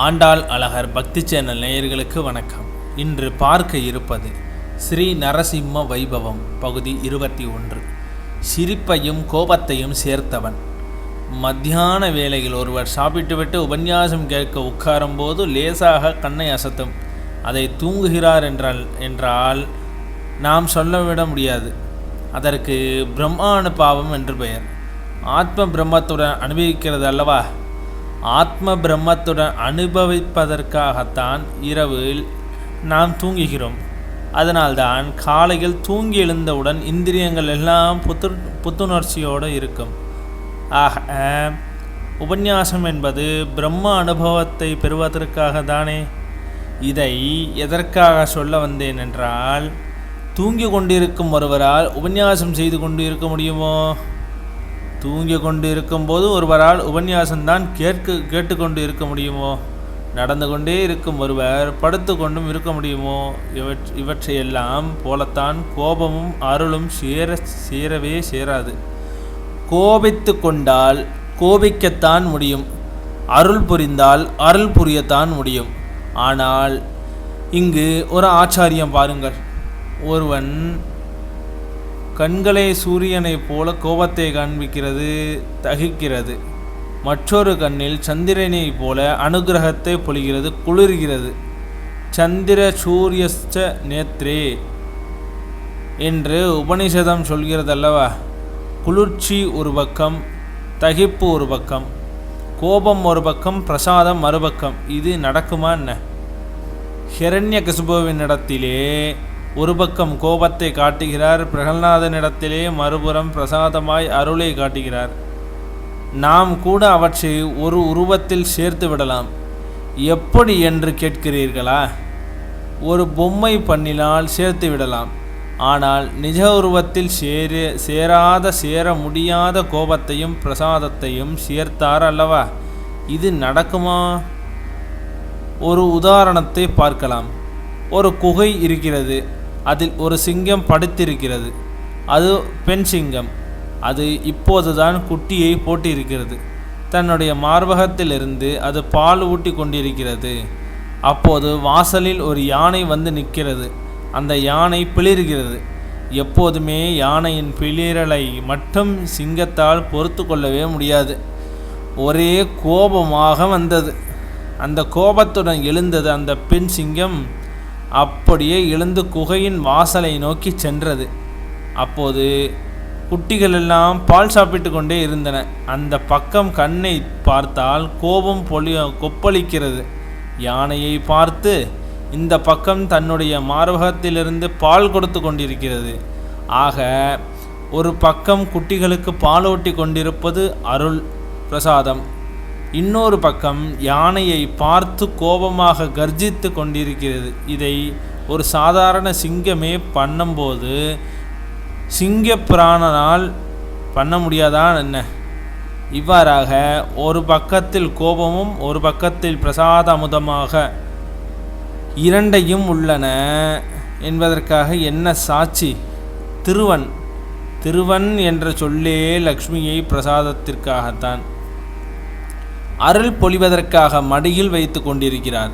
ஆண்டாள் அழகர் பக்தி சேனல் நேயர்களுக்கு வணக்கம். இன்று பார்க்க இருப்பது ஸ்ரீ நரசிம்ம வைபவம் பகுதி 21. சிரிப்பையும் கோபத்தையும் சேர்த்தவன். மத்தியான வேளையில் ஒருவர் சாப்பிட்டுவிட்டு உபன்யாசம் கேட்க உட்காரும்போது லேசாக கண்ணை அசத்தும். அதை தூங்குகிறார் என்றால் நாம் சொல்லிவிட முடியாது. அதற்கு பிரம்மானுபாவம் என்று பெயர். ஆத்ம பிரம்மத்துடன் அனுபவிக்கிறது அல்லவா? ஆத்ம பிரம்மத்துடன் அனுபவிப்பதற்காகத்தான் இரவில் நாம் தூங்குகிறோம். அதனால்தான் காலையில் தூங்கி எழுந்தவுடன் இந்திரியங்கள் எல்லாம் புத்துணர்ச்சியோடு இருக்கும். ஆக உபன்யாசம் என்பது பிரம்ம அனுபவத்தை பெறுவதற்காக தானே. இதை எதற்காக சொல்ல வந்தேன் என்றால், தூங்கி கொண்டிருக்கும் ஒருவரால் உபன்யாசம் செய்து கொண்டு இருக்க முடியுமோ? தூங்கி கொண்டு இருக்கும்போது ஒருவரால் உபன்யாசம்தான் கேட்டுக்கொண்டு இருக்க முடியுமோ? நடந்து கொண்டே இருக்கும் ஒருவர் படுத்து கொண்டும் இருக்க முடியுமோ? இவற்றையெல்லாம் போலத்தான் கோபமும் அருளும் சேரவே சேராது. கோபித்து கொண்டால் கோபிக்கத்தான் முடியும், அருள் புரிந்தால் அருள் புரியத்தான் முடியும். ஆனால் இங்கு ஒரு ஆச்சாரியம் பாருங்கள். ஒருவன் கண்களை சூரியனைப் போல கோபத்தை காண்பிக்கிறது, தகிக்கிறது. மற்றொரு கண்ணில் சந்திரனைப் போல அனுகிரகத்தை பொழிகிறது, குளிர்கிறது. சந்திர சூரியஸ்ச நேத்ரே என்று உபனிஷதம் சொல்கிறதல்லவா? குளிர்ச்சி ஒரு பக்கம், தகிப்பு ஒரு பக்கம், கோபம் ஒரு பக்கம், பிரசாதம் மறுபக்கம். இது நடக்குமா என்ன? ஹிரண்யகசிபுவினிடத்திலே ஒரு பக்கம் கோபத்தை காட்டுகிறார், பிரகலாதனிடத்திலே மறுபுறம் பிரசாதமாய் அருளை காட்டுகிறார். நாம் கூட அவற்றை ஒரு உருவத்தில் சேர்த்து விடலாம். எப்படி என்று கேட்கிறீர்களா? ஒரு பொம்மை பண்ணினால் சேர்த்து விடலாம். ஆனால் நிஜ உருவத்தில் சேர முடியாத கோபத்தையும் பிரசாதத்தையும் சேர்த்தார் அல்லவா? இது நடக்குமா? ஒரு உதாரணத்தை பார்க்கலாம். ஒரு குகை இருக்கிறது. அதில் ஒரு சிங்கம் படுத்திருக்கிறது. அது பெண் சிங்கம். அது இப்போதுதான் குட்டியை போட்டிருக்கிறது. தன்னுடைய மார்பகத்திலிருந்து அது பால் ஊட்டி கொண்டிருக்கிறது. அப்போது வாசலில் ஒரு யானை வந்து நிற்கிறது. அந்த யானை பிளிர்கிறது. எப்போதுமே யானையின் பிளிரலை மட்டும் சிங்கத்தால் பொறுத்து கொள்ளவே முடியாது. ஒரே கோபமாக வந்தது. அந்த கோபத்துடன் எழுந்தது அந்த பெண் சிங்கம் அப்படியே எழுந்து குகையின் வாசலை நோக்கி சென்றது. அப்போது குட்டிகளெல்லாம் பால் சாப்பிட்டு கொண்டே இருந்தன. அந்த பக்கம் கண்ணை பார்த்தால் கோபம் கொப்பளிக்கிறது. யானையை பார்த்து இந்த பக்கம் தன்னுடைய மார்பகத்திலிருந்து பால் கொடுத்து கொண்டிருக்கிறது. ஆக ஒரு பக்கம் குட்டிகளுக்கு பாலூட்டி கொண்டிருப்பது அருள் பிரசாதம், இன்னொரு பக்கம் யானையை பார்த்து கோபமாக கர்ஜித்து கொண்டிருக்கிறது. இதை ஒரு சாதாரண சிங்கமே பண்ணும்போது சிங்க பிராணனால் பண்ண முடியாதா என்ன? இவ்வாறாக ஒரு பக்கத்தில் கோபமும் ஒரு பக்கத்தில் பிரசாத அமுதமாக இரண்டையும் உள்ளன என்பதற்காக என்ன சாட்சி? திருவன் என்ற சொல்லே லக்ஷ்மியை பிரசாதத்திற்காகத்தான். அருள் பொழிவதற்காக மடியில் வைத்து கொண்டிருக்கிறார்.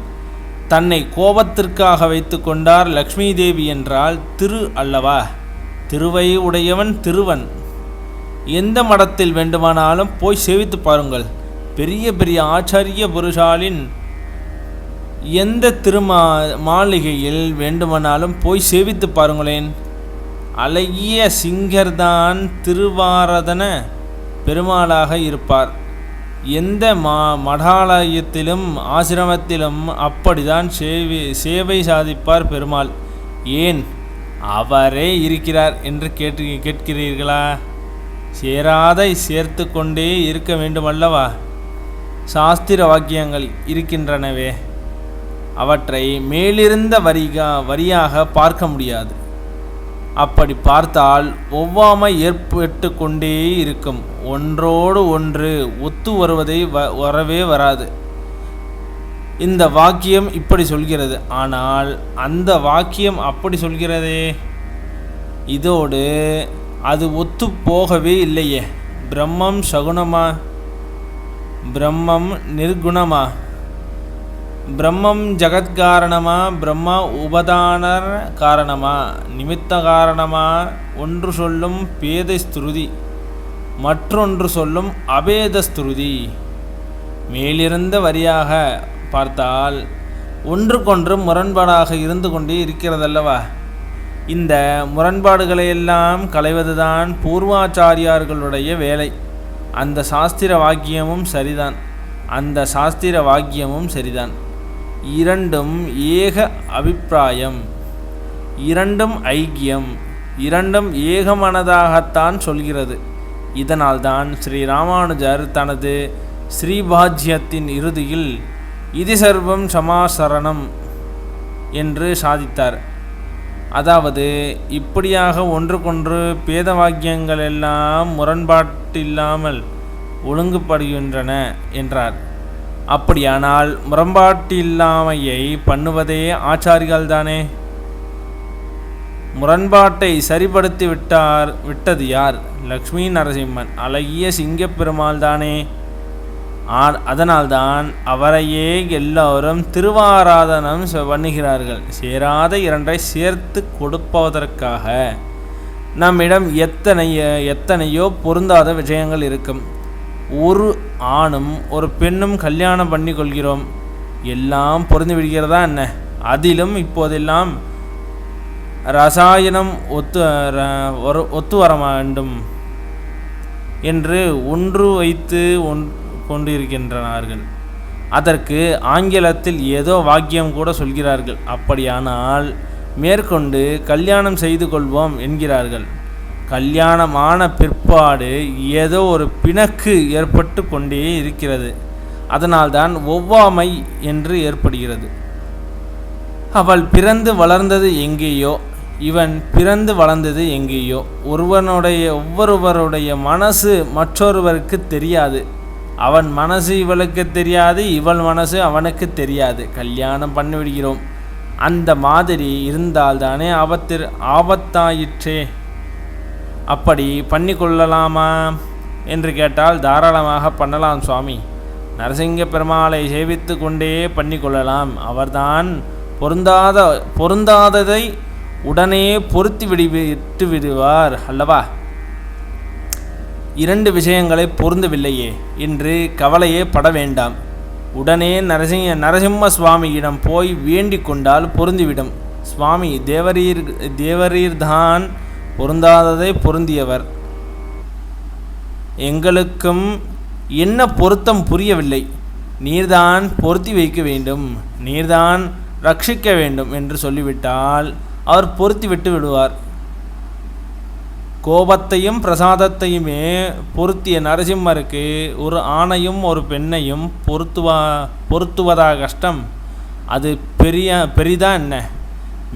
தன்னை கோபத்திற்காக வைத்து கொண்டார். லக்ஷ்மி தேவி என்றால் திரு அல்லவா? திருவை உடையவன் திருவன். எந்த மடத்தில் வேண்டுமானாலும் போய் சேவித்து பாருங்கள். பெரிய பெரிய ஆச்சாரிய புருஷாலின் எந்த மாளிகையில் வேண்டுமானாலும் போய் சேவித்து பாருங்களேன். அழகிய சிங்கர்தான் திருவாரதன பெருமாளாக இருப்பார். எந்த மடாலயத்திலும் ஆசிரமத்திலும் அப்படிதான் சேவை சாதிப்பார் பெருமாள். ஏன் அவரே இருக்கிறார் என்று கேட்கிறீர்களா? சேராதை சேர்த்து கொண்டே இருக்க வேண்டுமல்லவா? சாஸ்திர வாக்கியங்கள் இருக்கின்றனவே, அவற்றை மேலிருந்த வரியாக பார்க்க முடியாது. அப்படி பார்த்தால் ஒவ்வாமை ஏற்பட்டு கொண்டே இருக்கும். ஒன்றோடு ஒன்று ஒத்து வருவதை வரவே வராது. இந்த வாக்கியம் இப்படி சொல்கிறது, ஆனால் அந்த வாக்கியம் அப்படி சொல்கிறதே. இதோடு அது ஒத்து போகவே இல்லையே. பிரம்மம் சகுணமா? பிரம்மம் நிர்குணமா? பிரம்மம் ஜகத்காரணமா, பிரம்மா உபதான காரணமா, நிமித்த காரணமா ஒன்று சொல்லும் பேத ஸ்துருதி, மற்றொன்று சொல்லும் அபேத ஸ்துருதி. மேலிருந்த வரியாக பார்த்தால் ஒன்றுக்கொன்று முரண்பாடாக இருந்து கொண்டே இருக்கிறதல்லவா? இந்த முரண்பாடுகளையெல்லாம் களைவதுதான் பூர்வாச்சாரியார்களுடைய வேலை. அந்த சாஸ்திர வாக்கியமும் சரிதான். இரண்டும் ஏக அபிப்பிராயம், இரண்டும் ஐக்கியம், இரண்டும் ஏகமனதாகத்தான் சொல்கிறது. இதனால்தான் ஸ்ரீ ராமானுஜர் தனது ஸ்ரீபாஜ்யத்தின் இறுதியில் இது சர்வம் சமாசரணம் என்று சாதித்தார். அதாவது இப்படியாக ஒன்றுக்கொன்று பேத வாக்கியங்கள் எல்லாம் முரண்பாட்டில்லாமல் ஒழுங்குபடுகின்றன என்றார். அப்படியானால் முரண்பாட்டில்லாமையை பண்ணுவதே ஆச்சாரிகள்தானே. முரண்பாட்டை சரிப்படுத்தி விட்டது யார்? லக்ஷ்மி நரசிம்மன், அழகிய சிங்கப்பெருமாள் தானே. அதனால்தான் அவரையே எல்லோரும் திருவாராதனம் பண்ணுகிறார்கள். சேராத இரண்டை சேர்த்து கொடுப்பதற்காக. நம்மிடம் எத்தனையோ பொருந்தாத விஷயங்கள் இருக்கும். ஒரு ஆணும் ஒரு பெண்ணும் கல்யாணம் பண்ணி கொள்கிறோம், எல்லாம் பொருந்து விடுகிறதா என்ன? அதிலும் இப்போதெல்லாம் ரசாயனம் ஒத்து வர வேண்டும் என்று ஒன்று வைத்து கொண்டிருக்கின்றனார்கள். அதற்கு ஆங்கிலத்தில் ஏதோ வாக்கியம் கூட சொல்கிறார்கள். அப்படியானால் மேற்கொண்டு கல்யாணம் செய்து கொள்வோம் என்கிறார்கள். கல்யாணமான பிற்பாடு ஏதோ ஒரு பிணக்கு ஏற்பட்டு கொண்டே இருக்கிறது. அதனால்தான் ஒவ்வாமை என்று ஏற்படுகிறது. அவள் பிறந்து வளர்ந்தது எங்கேயோ, இவன் பிறந்து வளர்ந்தது எங்கேயோ. ஒவ்வொருவருடைய மனசு மற்றொருவருக்கு தெரியாது. அவன் மனசு இவளுக்கு தெரியாது, இவள் மனசு அவனுக்கு தெரியாது. கல்யாணம் பண்ணிவிடுகிறோம். அந்த மாதிரி இருந்தால்தானே ஆபத்தாயிற்றே. அப்படி பண்ணி கொள்ளலாமா என்று கேட்டால் தாராளமாக பண்ணலாம் சுவாமி. நரசிங்க பெருமாளை சேவித்து கொண்டே பண்ணி கொள்ளலாம். அவர்தான் பொருந்தாததை உடனே பொருத்தி விட்டு விடுவார் அல்லவா? இரண்டு விஷயங்களை பொருந்தவில்லையே என்று கவலையே பட வேண்டாம். உடனே நரசிம்ம சுவாமியிடம் போய் வேண்டிக் கொண்டால் பொருந்திவிடும். சுவாமி தேவரீர்தான் பொருந்தாததை பொருந்தியவர். எங்களுக்கும் என்ன பொருத்தம் புரியவில்லை. நீர்தான் பொருத்தி வைக்க வேண்டும், நீர்தான் ரட்சிக்க வேண்டும் என்று சொல்லிவிட்டால் அவர் பொருத்தி விட்டு விடுவார். கோபத்தையும் பிரசாதத்தையுமே பொருத்திய நரசிம்மருக்கு ஒரு ஆணையும் ஒரு பெண்ணையும் பொருத்துவதா கஷ்டம்? அது பெரிதா என்ன?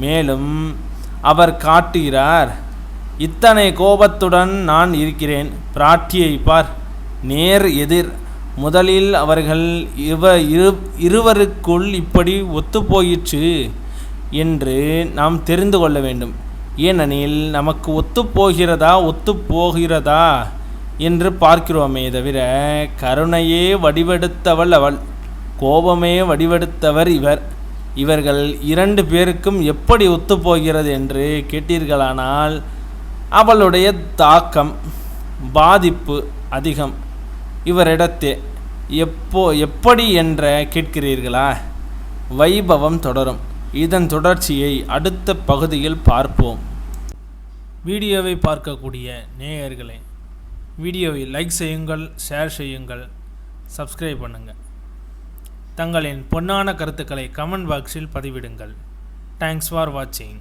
மேலும் அவர் காட்டுகிறார், இத்தனை கோபத்துடன் நான் இருக்கிறேன், பிராட்டியை பார், நேர் எதிர். முதலில் அவர்கள் இருவருக்குள் இப்படி ஒத்துப்போயிற்று என்று நாம் தெரிந்து கொள்ள வேண்டும். ஏனெனில் நமக்கு ஒத்துப்போகிறதா என்று பார்க்கிறோமே தவிர, கருணையே வடிவெடுத்தவள் அவள், கோபமே வடிவெடுத்தவர் இவர். இவர்கள் இரண்டு பேருக்கும் எப்படி ஒத்துப்போகிறது என்று கேட்டீர்களானால் அவளுடைய தாக்கம் பாதிப்பு அதிகம் இவரிடத்தே. எப்படி என்ற கேட்கிறீர்களா? வைபவம் தொடரும். இதன் தொடர்ச்சியை அடுத்த பகுதியில் பார்ப்போம். வீடியோவை பார்க்கக்கூடிய நேயர்களே, வீடியோவை லைக் செய்யுங்கள், ஷேர் செய்யுங்கள், சப்ஸ்கிரைப் பண்ணுங்கள். தங்களின் பொன்னான கருத்துக்களை கமெண்ட் பாக்ஸில் பதிவிடுங்கள். தேங்க்ஸ் ஃபார் வாட்சிங்.